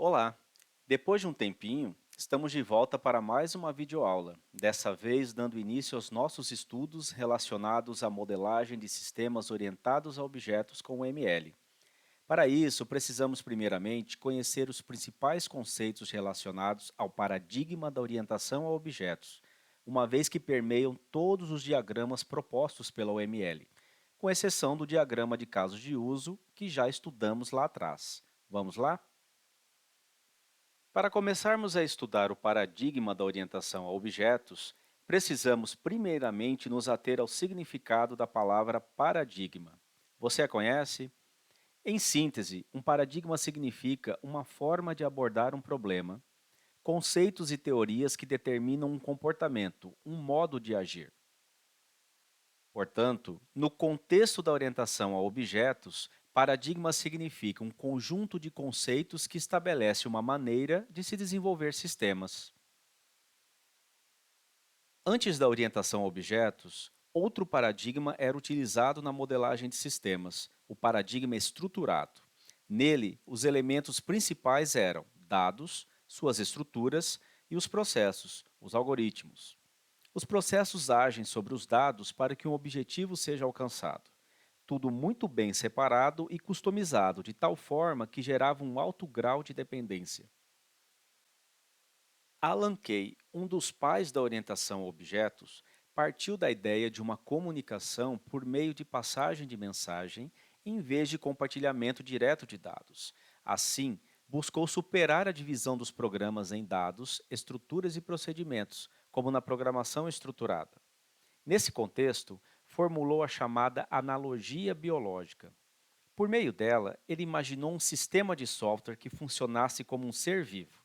Olá! Depois de um tempinho, estamos de volta para mais uma videoaula, dessa vez dando início aos nossos estudos relacionados à modelagem de sistemas orientados a objetos com o ML. Para isso, precisamos primeiramente conhecer os principais conceitos relacionados ao paradigma da orientação a objetos, uma vez que permeiam todos os diagramas propostos pela OML, com exceção do diagrama de casos de uso que já estudamos lá atrás. Vamos lá? Para começarmos a estudar o paradigma da orientação a objetos, precisamos primeiramente nos ater ao significado da palavra paradigma. Você a conhece? Em síntese, um paradigma significa uma forma de abordar um problema, conceitos e teorias que determinam um comportamento, um modo de agir. Portanto, no contexto da orientação a objetos, paradigma significa um conjunto de conceitos que estabelece uma maneira de se desenvolver sistemas. Antes da orientação a objetos, outro paradigma era utilizado na modelagem de sistemas, o paradigma estruturado. Nele, os elementos principais eram dados, suas estruturas e os processos, os algoritmos. Os processos agem sobre os dados para que um objetivo seja alcançado. Tudo muito bem separado e customizado, de tal forma que gerava um alto grau de dependência. Alan Kay, um dos pais da orientação a objetos, partiu da ideia de uma comunicação por meio de passagem de mensagem em vez de compartilhamento direto de dados. Assim, buscou superar a divisão dos programas em dados, estruturas e procedimentos, como na programação estruturada. Nesse contexto, formulou a chamada analogia biológica. Por meio dela, ele imaginou um sistema de software que funcionasse como um ser vivo.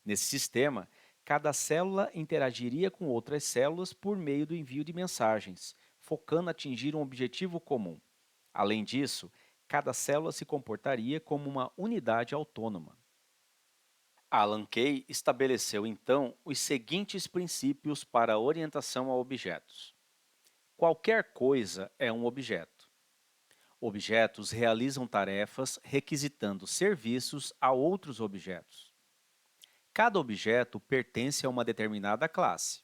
Nesse sistema, cada célula interagiria com outras células por meio do envio de mensagens, focando em atingir um objetivo comum. Além disso, cada célula se comportaria como uma unidade autônoma. Alan Kay estabeleceu então os seguintes princípios para a orientação a objetos. Qualquer coisa é um objeto. Objetos realizam tarefas requisitando serviços a outros objetos. Cada objeto pertence a uma determinada classe.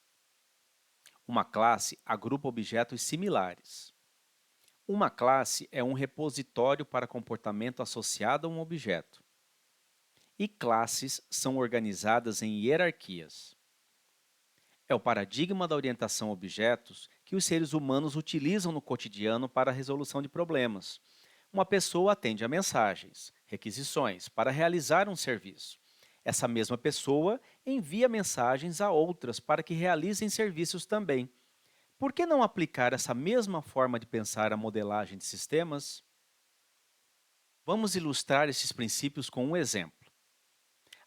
Uma classe agrupa objetos similares. Uma classe é um repositório para comportamento associado a um objeto. E classes são organizadas em hierarquias. É o paradigma da orientação a objetos que os seres humanos utilizam no cotidiano para a resolução de problemas. Uma pessoa atende a mensagens, requisições, para realizar um serviço. Essa mesma pessoa envia mensagens a outras para que realizem serviços também. Por que não aplicar essa mesma forma de pensar a modelagem de sistemas? Vamos ilustrar esses princípios com um exemplo.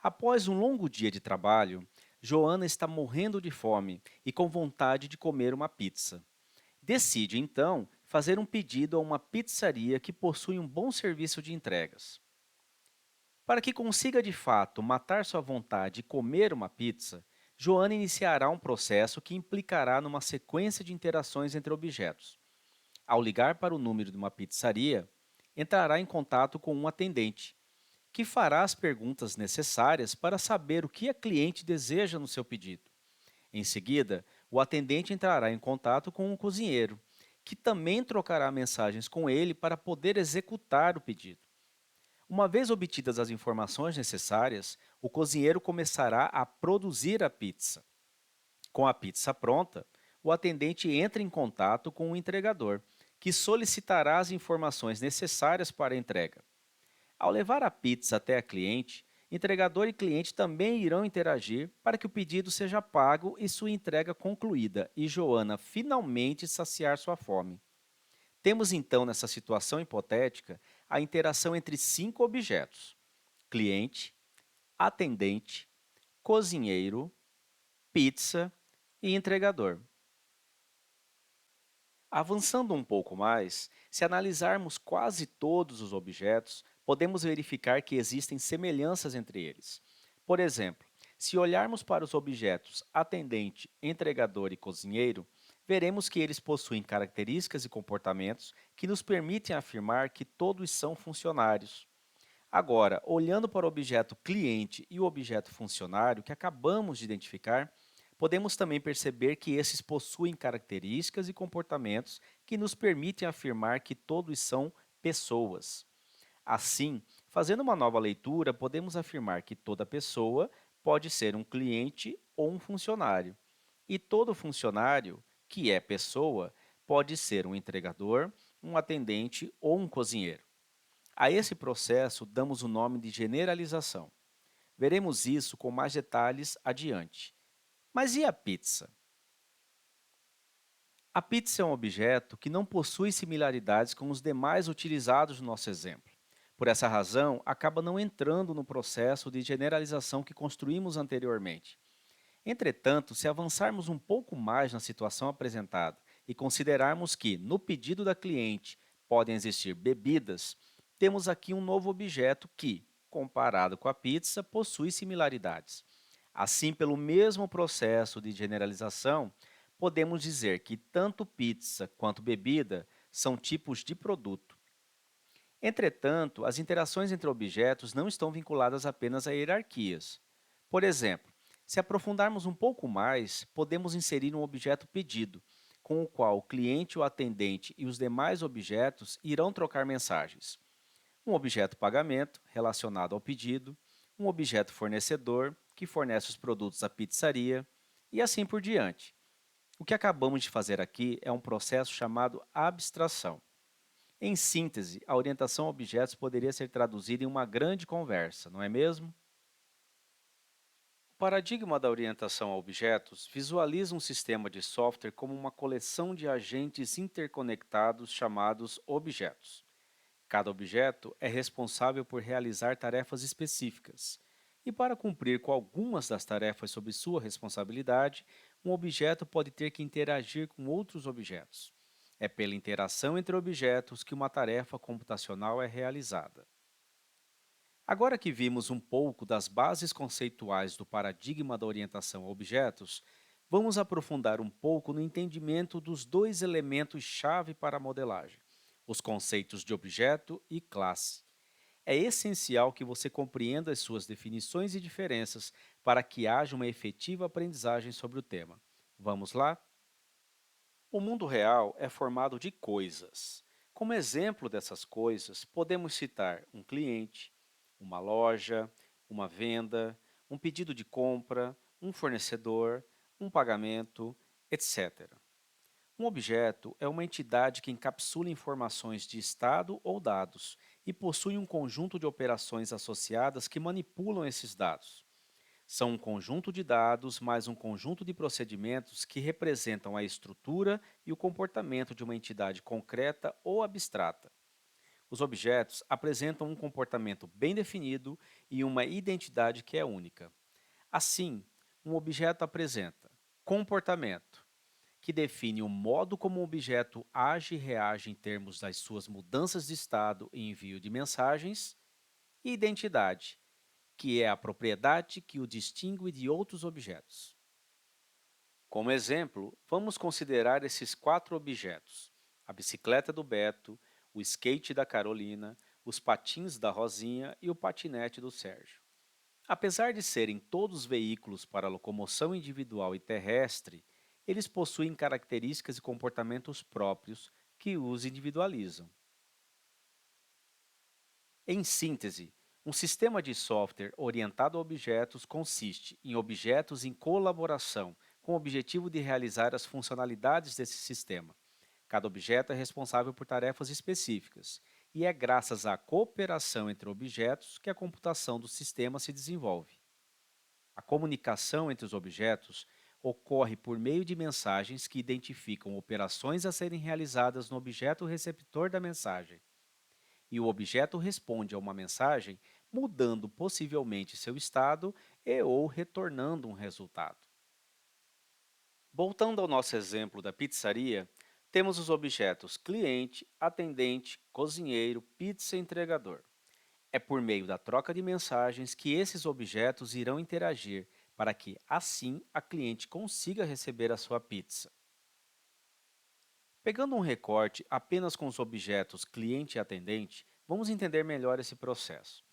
Após um longo dia de trabalho, Joana está morrendo de fome e com vontade de comer uma pizza. Decide, então, fazer um pedido a uma pizzaria que possui um bom serviço de entregas. Para que consiga de fato matar sua vontade e comer uma pizza, Joana iniciará um processo que implicará numa sequência de interações entre objetos. Ao ligar para o número de uma pizzaria, entrará em contato com um atendente, que fará as perguntas necessárias para saber o que a cliente deseja no seu pedido. Em seguida, o atendente entrará em contato com um cozinheiro, que também trocará mensagens com ele para poder executar o pedido. Uma vez obtidas as informações necessárias, o cozinheiro começará a produzir a pizza. Com a pizza pronta, o atendente entra em contato com o entregador, que solicitará as informações necessárias para a entrega. Ao levar a pizza até a cliente, entregador e cliente também irão interagir para que o pedido seja pago e sua entrega concluída e Joana finalmente saciar sua fome. Temos então nessa situação hipotética a interação entre 5 objetos: cliente, atendente, cozinheiro, pizza e entregador. Avançando um pouco mais, se analisarmos quase todos os objetos, podemos verificar que existem semelhanças entre eles. Por exemplo, se olharmos para os objetos atendente, entregador e cozinheiro, veremos que eles possuem características e comportamentos que nos permitem afirmar que todos são funcionários. Agora, olhando para o objeto cliente e o objeto funcionário que acabamos de identificar, podemos também perceber que esses possuem características e comportamentos que nos permitem afirmar que todos são pessoas. Assim, fazendo uma nova leitura, podemos afirmar que toda pessoa pode ser um cliente ou um funcionário. E todo funcionário, que é pessoa, pode ser um entregador, um atendente ou um cozinheiro. A esse processo damos o nome de generalização. Veremos isso com mais detalhes adiante. Mas e a pizza? A pizza é um objeto que não possui similaridades com os demais utilizados no nosso exemplo. Por essa razão, acaba não entrando no processo de generalização que construímos anteriormente. Entretanto, se avançarmos um pouco mais na situação apresentada e considerarmos que, no pedido da cliente, podem existir bebidas, temos aqui um novo objeto que, comparado com a pizza, possui similaridades. Assim, pelo mesmo processo de generalização, podemos dizer que tanto pizza quanto bebida são tipos de produto. Entretanto, as interações entre objetos não estão vinculadas apenas a hierarquias. Por exemplo, se aprofundarmos um pouco mais, podemos inserir um objeto pedido, com o qual o cliente, o atendente e os demais objetos irão trocar mensagens. Um objeto pagamento, relacionado ao pedido, um objeto fornecedor, que fornece os produtos à pizzaria, e assim por diante. O que acabamos de fazer aqui é um processo chamado abstração. Em síntese, a orientação a objetos poderia ser traduzida em uma grande conversa, não é mesmo? O paradigma da orientação a objetos visualiza um sistema de software como uma coleção de agentes interconectados chamados objetos. Cada objeto é responsável por realizar tarefas específicas. E para cumprir com algumas das tarefas sob sua responsabilidade, um objeto pode ter que interagir com outros objetos. É pela interação entre objetos que uma tarefa computacional é realizada. Agora que vimos um pouco das bases conceituais do paradigma da orientação a objetos, vamos aprofundar um pouco no entendimento dos dois elementos-chave para a modelagem: os conceitos de objeto e classe. É essencial que você compreenda as suas definições e diferenças para que haja uma efetiva aprendizagem sobre o tema. Vamos lá? O mundo real é formado de coisas. Como exemplo dessas coisas, podemos citar um cliente, uma loja, uma venda, um pedido de compra, um fornecedor, um pagamento, etc. Um objeto é uma entidade que encapsula informações de estado ou dados e possui um conjunto de operações associadas que manipulam esses dados. São um conjunto de dados mais um conjunto de procedimentos que representam a estrutura e o comportamento de uma entidade concreta ou abstrata. Os objetos apresentam um comportamento bem definido e uma identidade que é única. Assim, um objeto apresenta comportamento, que define o modo como o objeto age e reage em termos das suas mudanças de estado e envio de mensagens, e identidade, que é a propriedade que o distingue de outros objetos. Como exemplo, vamos considerar esses quatro objetos: a bicicleta do Beto, o skate da Carolina, os patins da Rosinha e o patinete do Sérgio. Apesar de serem todos veículos para locomoção individual e terrestre, eles possuem características e comportamentos próprios que os individualizam. Em síntese, um sistema de software orientado a objetos consiste em objetos em colaboração com o objetivo de realizar as funcionalidades desse sistema. Cada objeto é responsável por tarefas específicas, e é graças à cooperação entre objetos que a computação do sistema se desenvolve. A comunicação entre os objetos ocorre por meio de mensagens que identificam operações a serem realizadas no objeto receptor da mensagem, e o objeto responde a uma mensagem mudando possivelmente seu estado e ou retornando um resultado. Voltando ao nosso exemplo da pizzaria, temos os objetos cliente, atendente, cozinheiro, pizza e entregador. É por meio da troca de mensagens que esses objetos irão interagir para que, assim, a cliente consiga receber a sua pizza. Pegando um recorte apenas com os objetos cliente e atendente, vamos entender melhor esse processo.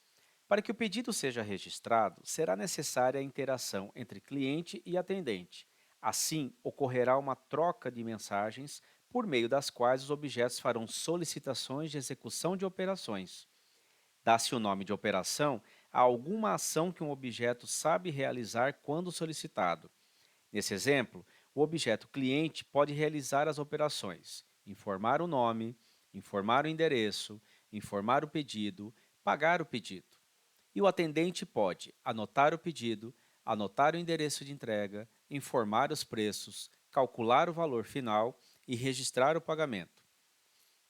Para que o pedido seja registrado, será necessária a interação entre cliente e atendente. Assim, ocorrerá uma troca de mensagens por meio das quais os objetos farão solicitações de execução de operações. Dá-se o nome de operação a alguma ação que um objeto sabe realizar quando solicitado. Nesse exemplo, o objeto cliente pode realizar as operações: informar o nome, informar o endereço, informar o pedido, pagar o pedido. E o atendente pode anotar o pedido, anotar o endereço de entrega, informar os preços, calcular o valor final e registrar o pagamento.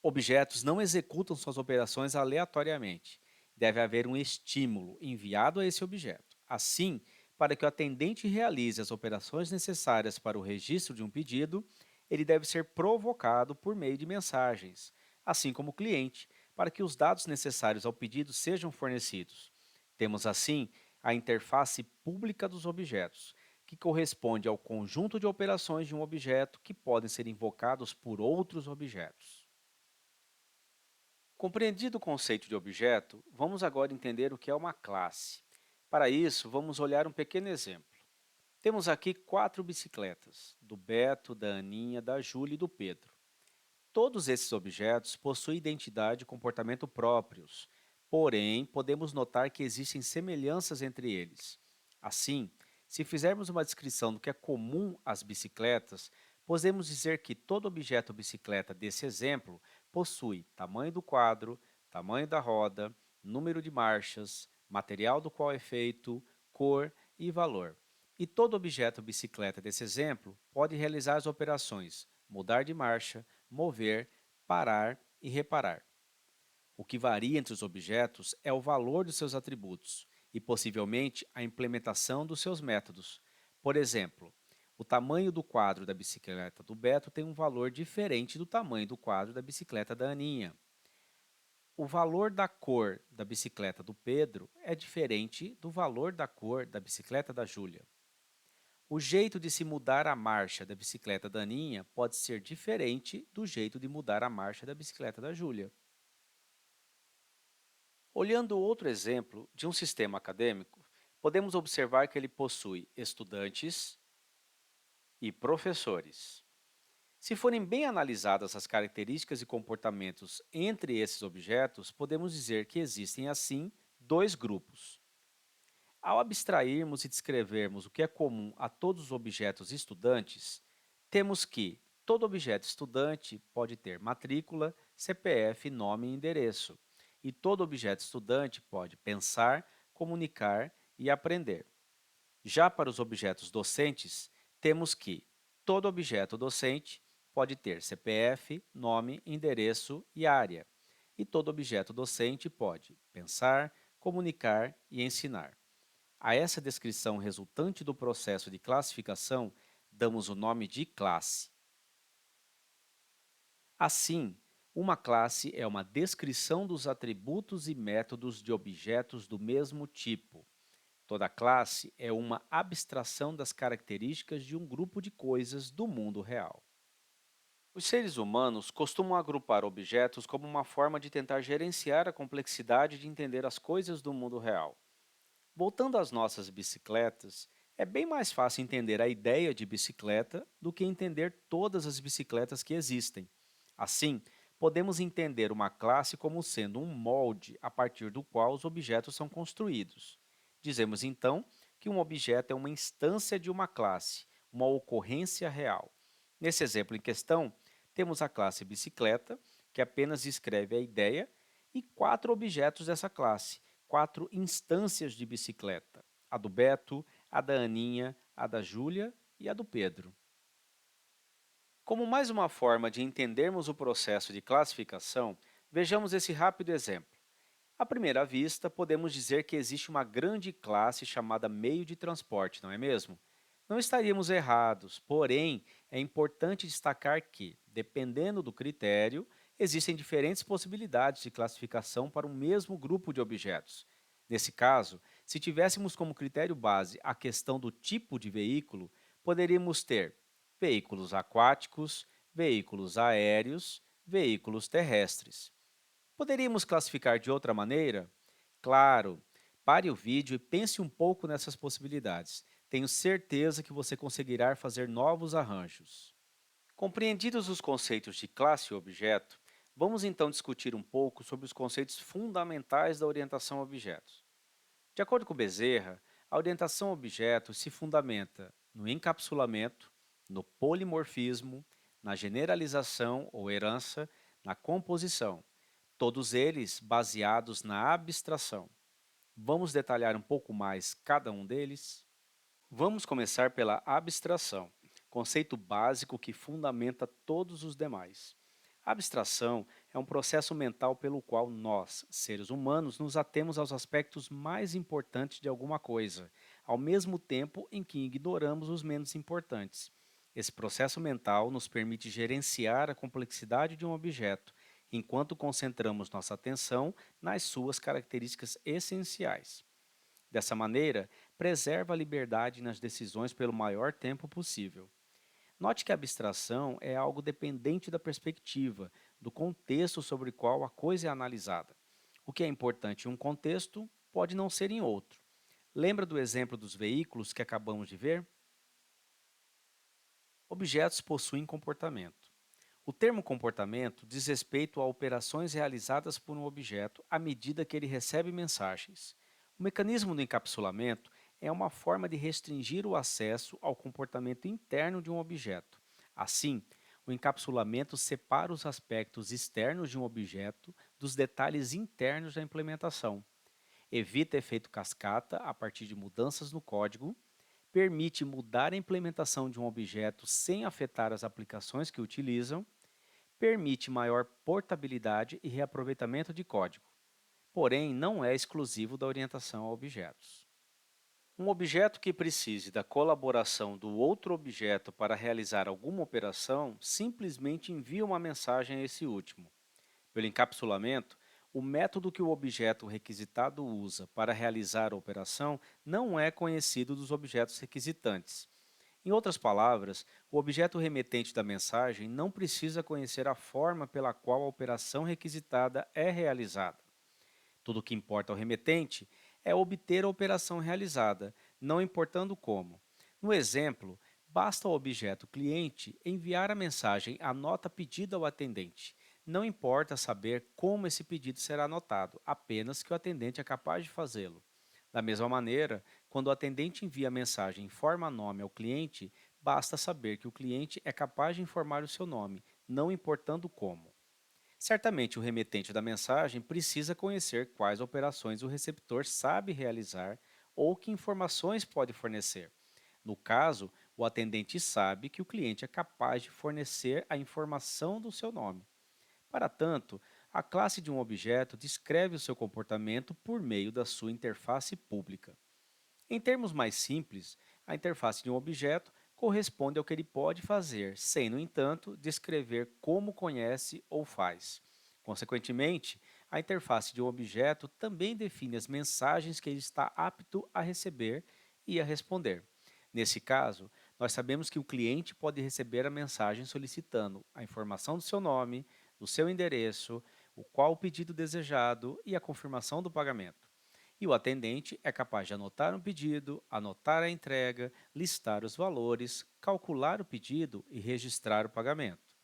Objetos não executam suas operações aleatoriamente. Deve haver um estímulo enviado a esse objeto. Assim, para que o atendente realize as operações necessárias para o registro de um pedido, ele deve ser provocado por meio de mensagens, assim como o cliente, para que os dados necessários ao pedido sejam fornecidos. Temos, assim, a interface pública dos objetos, que corresponde ao conjunto de operações de um objeto que podem ser invocados por outros objetos. Compreendido o conceito de objeto, vamos agora entender o que é uma classe. Para isso, vamos olhar um pequeno exemplo. Temos aqui 4 bicicletas, do Beto, da Aninha, da Júlia e do Pedro. Todos esses objetos possuem identidade e comportamento próprios, porém, podemos notar que existem semelhanças entre eles. Assim, se fizermos uma descrição do que é comum às bicicletas, podemos dizer que todo objeto bicicleta desse exemplo possui tamanho do quadro, tamanho da roda, número de marchas, material do qual é feito, cor e valor. E todo objeto bicicleta desse exemplo pode realizar as operações mudar de marcha, mover, parar e reparar. O que varia entre os objetos é o valor dos seus atributos e, possivelmente, a implementação dos seus métodos. Por exemplo, o tamanho do quadro da bicicleta do Beto tem um valor diferente do tamanho do quadro da bicicleta da Aninha. O valor da cor da bicicleta do Pedro é diferente do valor da cor da bicicleta da Júlia. O jeito de se mudar a marcha da bicicleta da Aninha pode ser diferente do jeito de mudar a marcha da bicicleta da Júlia. Olhando outro exemplo de um sistema acadêmico, podemos observar que ele possui estudantes e professores. Se forem bem analisadas as características e comportamentos entre esses objetos, podemos dizer que existem, assim, dois grupos. Ao abstrairmos e descrevermos o que é comum a todos os objetos estudantes, temos que todo objeto estudante pode ter matrícula, CPF, nome e endereço, e todo objeto estudante pode pensar, comunicar e aprender. Já para os objetos docentes, temos que todo objeto docente pode ter CPF, nome, endereço e área, e todo objeto docente pode pensar, comunicar e ensinar. A essa descrição resultante do processo de classificação, damos o nome de classe. Assim, uma classe é uma descrição dos atributos e métodos de objetos do mesmo tipo. Toda classe é uma abstração das características de um grupo de coisas do mundo real. Os seres humanos costumam agrupar objetos como uma forma de tentar gerenciar a complexidade de entender as coisas do mundo real. Voltando às nossas bicicletas, é bem mais fácil entender a ideia de bicicleta do que entender todas as bicicletas que existem. Assim, podemos entender uma classe como sendo um molde a partir do qual os objetos são construídos. Dizemos então que um objeto é uma instância de uma classe, uma ocorrência real. Nesse exemplo em questão, temos a classe bicicleta, que apenas descreve a ideia, e 4 objetos dessa classe, 4 instâncias de bicicleta: a do Beto, a da Aninha, a da Júlia e a do Pedro. Como mais uma forma de entendermos o processo de classificação, vejamos esse rápido exemplo. À primeira vista, podemos dizer que existe uma grande classe chamada meio de transporte, não é mesmo? Não estaríamos errados, porém, é importante destacar que, dependendo do critério, existem diferentes possibilidades de classificação para um mesmo grupo de objetos. Nesse caso, se tivéssemos como critério base a questão do tipo de veículo, poderíamos ter veículos aquáticos, veículos aéreos, veículos terrestres. Poderíamos classificar de outra maneira? Claro, Pare o vídeo e pense um pouco nessas possibilidades. Tenho certeza que você conseguirá fazer novos arranjos. Compreendidos os conceitos de classe e objeto, vamos então discutir um pouco sobre os conceitos fundamentais da orientação a objetos. De acordo com Bezerra, a orientação a objetos se fundamenta no encapsulamento, no polimorfismo, na generalização ou herança, na composição, todos eles baseados na abstração. Vamos detalhar um pouco mais cada um deles? Vamos começar pela abstração, conceito básico que fundamenta todos os demais. A abstração é um processo mental pelo qual nós, seres humanos, nos atemos aos aspectos mais importantes de alguma coisa, ao mesmo tempo em que ignoramos os menos importantes. Esse processo mental nos permite gerenciar a complexidade de um objeto, enquanto concentramos nossa atenção nas suas características essenciais. Dessa maneira, preserva a liberdade nas decisões pelo maior tempo possível. Note que a abstração é algo dependente da perspectiva, do contexto sobre o qual a coisa é analisada. O que é importante em um contexto pode não ser em outro. Lembra do exemplo dos veículos que acabamos de ver? Objetos possuem comportamento. O termo comportamento diz respeito a operações realizadas por um objeto à medida que ele recebe mensagens. O mecanismo do encapsulamento é uma forma de restringir o acesso ao comportamento interno de um objeto. Assim, o encapsulamento separa os aspectos externos de um objeto dos detalhes internos da implementação. Evita efeito cascata a partir de mudanças no código, permite mudar a implementação de um objeto sem afetar as aplicações que o utilizam, permite maior portabilidade e reaproveitamento de código, porém não é exclusivo da orientação a objetos. Um objeto que precise da colaboração do outro objeto para realizar alguma operação simplesmente envia uma mensagem a esse último. Pelo encapsulamento, o método que o objeto requisitado usa para realizar a operação não é conhecido dos objetos requisitantes. Em outras palavras, o objeto remetente da mensagem não precisa conhecer a forma pela qual a operação requisitada é realizada. Tudo o que importa ao remetente é obter a operação realizada, não importando como. No exemplo, basta ao objeto cliente enviar a mensagem "anota pedido" ao atendente. Não importa saber como esse pedido será anotado, apenas que o atendente é capaz de fazê-lo. Da mesma maneira, quando o atendente envia a mensagem "informa nome" ao cliente, basta saber que o cliente é capaz de informar o seu nome, não importando como. Certamente, o remetente da mensagem precisa conhecer quais operações o receptor sabe realizar ou que informações pode fornecer. No caso, o atendente sabe que o cliente é capaz de fornecer a informação do seu nome. Para tanto, a classe de um objeto descreve o seu comportamento por meio da sua interface pública. Em termos mais simples, a interface de um objeto corresponde ao que ele pode fazer, sem, no entanto, descrever como conhece ou faz. Consequentemente, a interface de um objeto também define as mensagens que ele está apto a receber e a responder. Nesse caso, nós sabemos que o cliente pode receber a mensagem solicitando a informação do seu nome, do seu endereço, o qual o pedido desejado e a confirmação do pagamento. E o atendente é capaz de anotar um pedido, anotar a entrega, listar os valores, calcular o pedido e registrar o pagamento.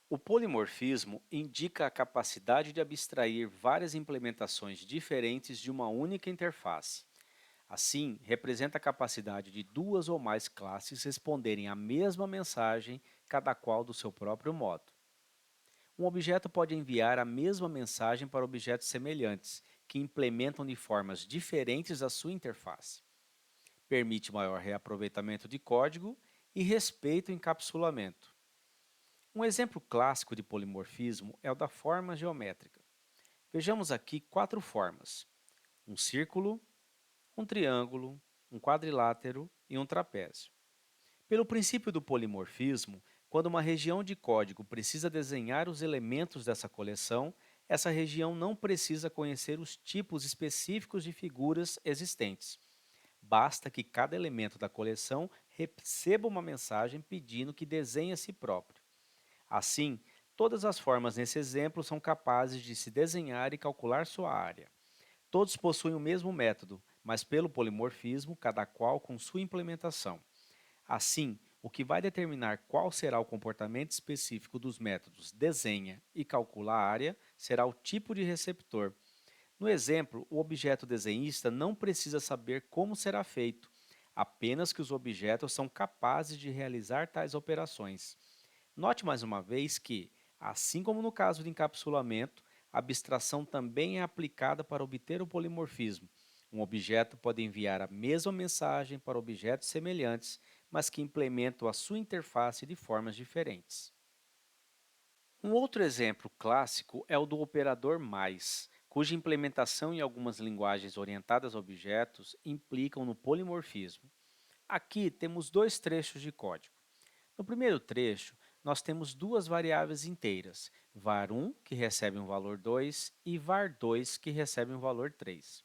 O polimorfismo indica a capacidade de abstrair várias implementações diferentes de uma única interface. Assim, representa a capacidade de duas ou mais classes responderem à mesma mensagem, cada qual do seu próprio modo. Um objeto pode enviar a mesma mensagem para objetos semelhantes, que implementam de formas diferentes a sua interface. Permite maior reaproveitamento de código e respeita o encapsulamento. Um exemplo clássico de polimorfismo é o da forma geométrica. Vejamos aqui quatro formas: um círculo, um triângulo, um quadrilátero e um trapézio. Pelo princípio do polimorfismo, quando uma região de código precisa desenhar os elementos dessa coleção, essa região não precisa conhecer os tipos específicos de figuras existentes. Basta que cada elemento da coleção receba uma mensagem pedindo que desenhe a si próprio. Assim, todas as formas nesse exemplo são capazes de se desenhar e calcular sua área. Todos possuem o mesmo método, mas pelo polimorfismo, cada qual com sua implementação. Assim, o que vai determinar qual será o comportamento específico dos métodos desenha e calcula a área será o tipo de receptor. No exemplo, o objeto desenhista não precisa saber como será feito, apenas que os objetos são capazes de realizar tais operações. Note mais uma vez que, assim como no caso de encapsulamento, a abstração também é aplicada para obter o polimorfismo. Um objeto pode enviar a mesma mensagem para objetos semelhantes, mas que implementam a sua interface de formas diferentes. Um outro exemplo clássico é o do operador mais, cuja implementação em algumas linguagens orientadas a objetos implicam no polimorfismo. Aqui temos dois trechos de código. No primeiro trecho, nós temos duas variáveis inteiras, var1, que recebe um valor 2, e var2, que recebe um valor 3.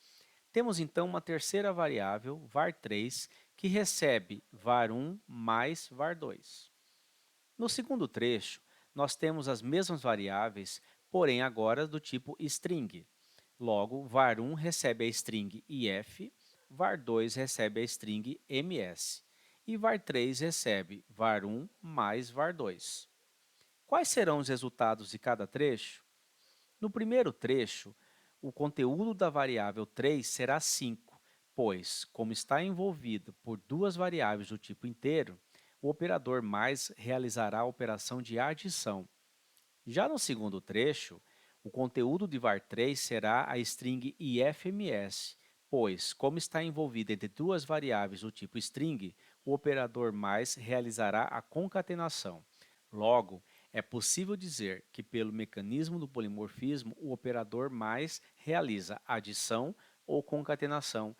Temos então uma terceira variável, var3, que recebe var1 mais var2. No segundo trecho, nós temos as mesmas variáveis, porém agora do tipo string. Logo, var1 recebe a string if, var2 recebe a string ms e var3 recebe var1 mais var2. Quais serão os resultados de cada trecho? No primeiro trecho, o conteúdo da variável 3 será 5, pois, como está envolvido por duas variáveis do tipo inteiro, o operador mais realizará a operação de adição. Já no segundo trecho, o conteúdo de var3 será a string ifms, pois, como está envolvido entre duas variáveis do tipo string, o operador mais realizará a concatenação. Logo, é possível dizer que, pelo mecanismo do polimorfismo, o operador mais realiza adição ou concatenação.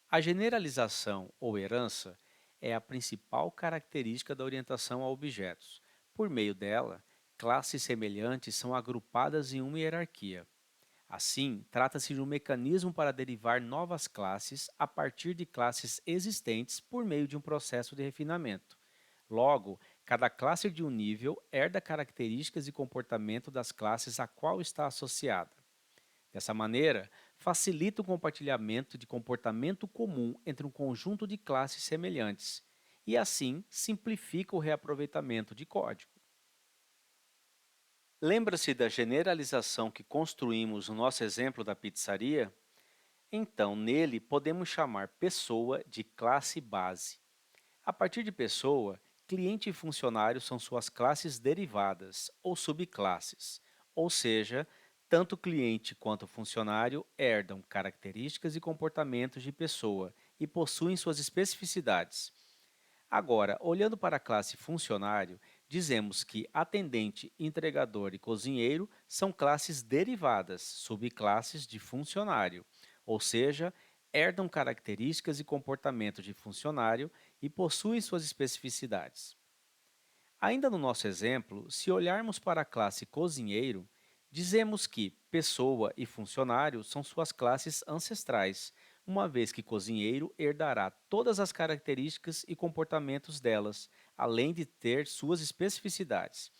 A generalização ou herança é a principal característica da orientação a objetos. Por meio dela, classes semelhantes são agrupadas em uma hierarquia. Assim, trata-se de um mecanismo para derivar novas classes a partir de classes existentes por meio de um processo de refinamento. Logo, cada classe de um nível herda características e comportamento das classes a qual está associada. Dessa maneira, facilita o compartilhamento de comportamento comum entre um conjunto de classes semelhantes e, assim, simplifica o reaproveitamento de código. Lembra-se da generalização que construímos no nosso exemplo da pizzaria? Então, nele, podemos chamar pessoa de classe base. A partir de pessoa, cliente e funcionário são suas classes derivadas, ou subclasses, ou seja, tanto cliente quanto funcionário herdam características e comportamentos de pessoa e possuem suas especificidades. Agora, olhando para a classe funcionário, dizemos que atendente, entregador e cozinheiro são classes derivadas, subclasses de funcionário, ou seja, herdam características e comportamento de funcionário e possuem suas especificidades. Ainda no nosso exemplo, se olharmos para a classe cozinheiro, dizemos que pessoa e funcionário são suas classes ancestrais, uma vez que cozinheiro herdará todas as características e comportamentos delas, além de ter suas especificidades.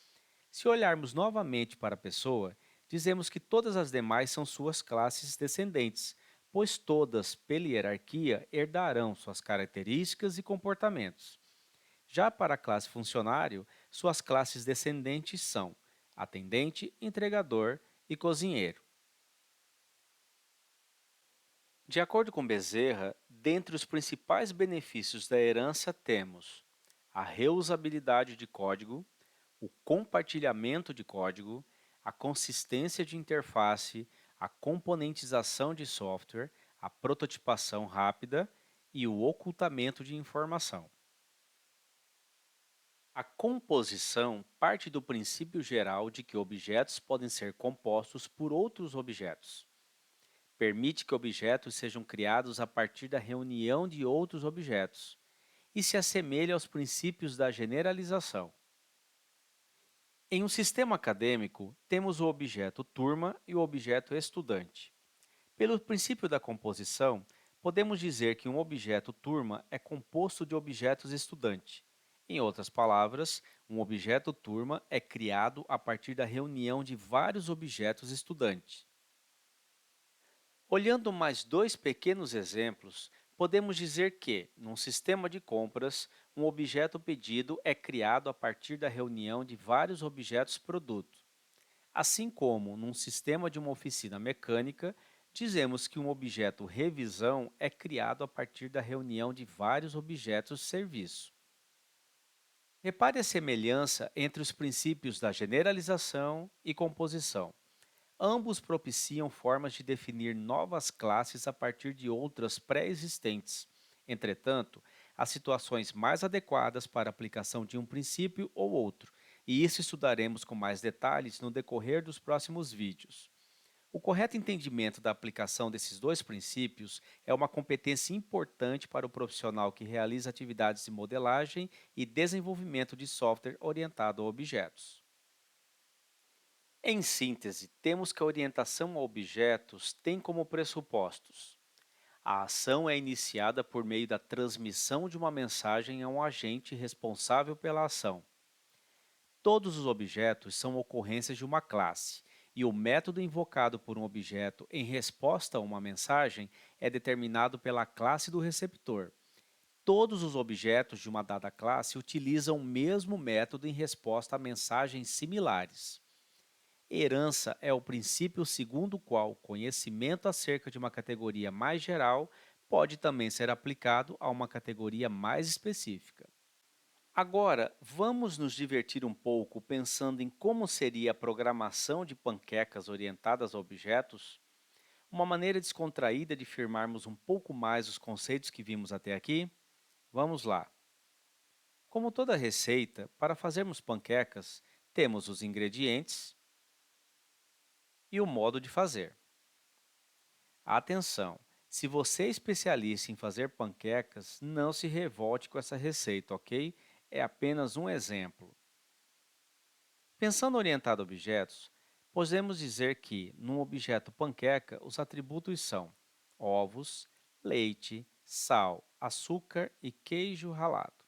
Se olharmos novamente para a pessoa, dizemos que todas as demais são suas classes descendentes, pois todas, pela hierarquia, herdarão suas características e comportamentos. Já para a classe funcionário, suas classes descendentes são atendente, entregador e cozinheiro. De acordo com Bezerra, dentre os principais benefícios da herança temos a reusabilidade de código, o compartilhamento de código, a consistência de interface, a componentização de software, a prototipação rápida e o ocultamento de informação. A composição parte do princípio geral de que objetos podem ser compostos por outros objetos. Permite que objetos sejam criados a partir da reunião de outros objetos e se assemelha aos princípios da generalização. Em um sistema acadêmico, temos o objeto turma e o objeto estudante. Pelo princípio da composição, podemos dizer que um objeto turma é composto de objetos estudante. Em outras palavras, um objeto turma é criado a partir da reunião de vários objetos estudante. Olhando mais dois pequenos exemplos, podemos dizer que, num sistema de compras, um objeto pedido é criado a partir da reunião de vários objetos produto. Assim como, num sistema de uma oficina mecânica, dizemos que um objeto revisão é criado a partir da reunião de vários objetos serviço. Repare a semelhança entre os princípios da generalização e composição. Ambos propiciam formas de definir novas classes a partir de outras pré-existentes. Entretanto, há situações mais adequadas para a aplicação de um princípio ou outro, e isso estudaremos com mais detalhes no decorrer dos próximos vídeos. O correto entendimento da aplicação desses dois princípios é uma competência importante para o profissional que realiza atividades de modelagem e desenvolvimento de software orientado a objetos. Em síntese, temos que a orientação a objetos tem como pressupostos: a ação é iniciada por meio da transmissão de uma mensagem a um agente responsável pela ação. Todos os objetos são ocorrências de uma classe, e o método invocado por um objeto em resposta a uma mensagem é determinado pela classe do receptor. Todos os objetos de uma dada classe utilizam o mesmo método em resposta a mensagens similares. Herança é o princípio segundo o qual o conhecimento acerca de uma categoria mais geral pode também ser aplicado a uma categoria mais específica. Agora, vamos nos divertir um pouco pensando em como seria a programação de panquecas orientadas a objetos? Uma maneira descontraída de firmarmos um pouco mais os conceitos que vimos até aqui? Vamos lá! Como toda receita, para fazermos panquecas, temos os ingredientes e o modo de fazer. Atenção! Se você é especialista em fazer panquecas, não se revolte com essa receita, ok? É apenas um exemplo. Pensando orientado a objetos, podemos dizer que, num objeto panqueca, os atributos são ovos, leite, sal, açúcar e queijo ralado.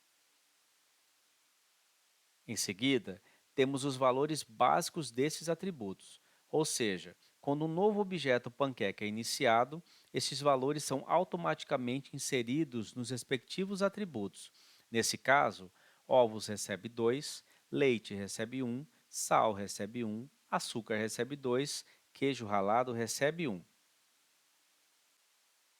Em seguida, temos os valores básicos desses atributos, ou seja, quando um novo objeto panqueca é iniciado, esses valores são automaticamente inseridos nos respectivos atributos. Nesse caso, ovos recebe 2, leite recebe 1, sal recebe 1, açúcar recebe 2, queijo ralado recebe 1.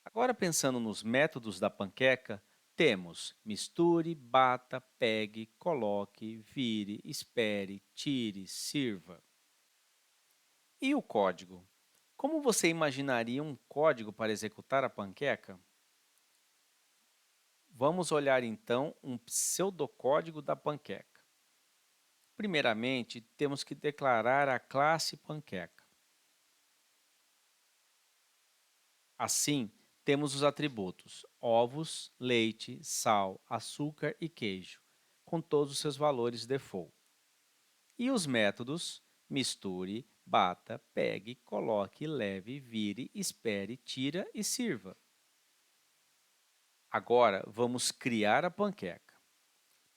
Agora, pensando nos métodos da panqueca, temos misture, bata, pegue, coloque, vire, espere, tire, sirva. E o código? Como você imaginaria um código para executar a panqueca? Vamos olhar então um pseudocódigo da panqueca. Primeiramente, temos que declarar a classe panqueca. Assim, temos os atributos ovos, leite, sal, açúcar e queijo, com todos os seus valores default. E os métodos misture, bata, pegue, coloque, leve, vire, espere, tira e sirva. Agora, vamos criar a panqueca.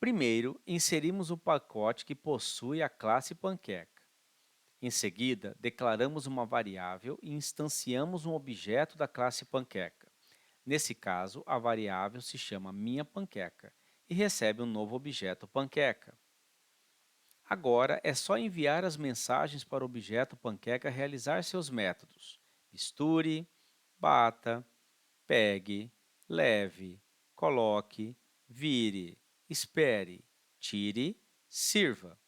Primeiro, inserimos o pacote que possui a classe panqueca. Em seguida, declaramos uma variável e instanciamos um objeto da classe panqueca. Nesse caso, a variável se chama minhaPanqueca e recebe um novo objeto panqueca. Agora, é só enviar as mensagens para o objeto panqueca realizar seus métodos: misture, bata, pegue, leve, coloque, vire, espere, tire, sirva.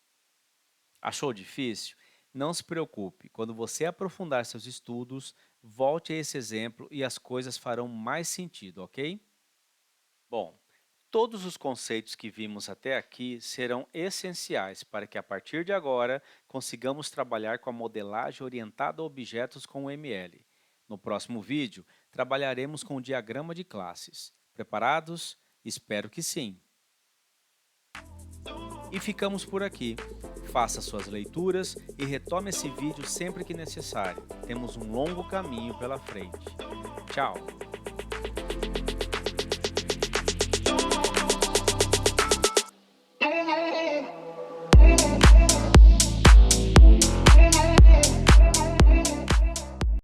Achou difícil? Não se preocupe, quando você aprofundar seus estudos, volte a esse exemplo e as coisas farão mais sentido, ok? Bom, todos os conceitos que vimos até aqui serão essenciais para que, a partir de agora, consigamos trabalhar com a modelagem orientada a objetos com o ML. No próximo vídeo, trabalharemos com o diagrama de classes. Preparados? Espero que sim! E ficamos por aqui. Faça suas leituras e retome esse vídeo sempre que necessário. Temos um longo caminho pela frente. Tchau!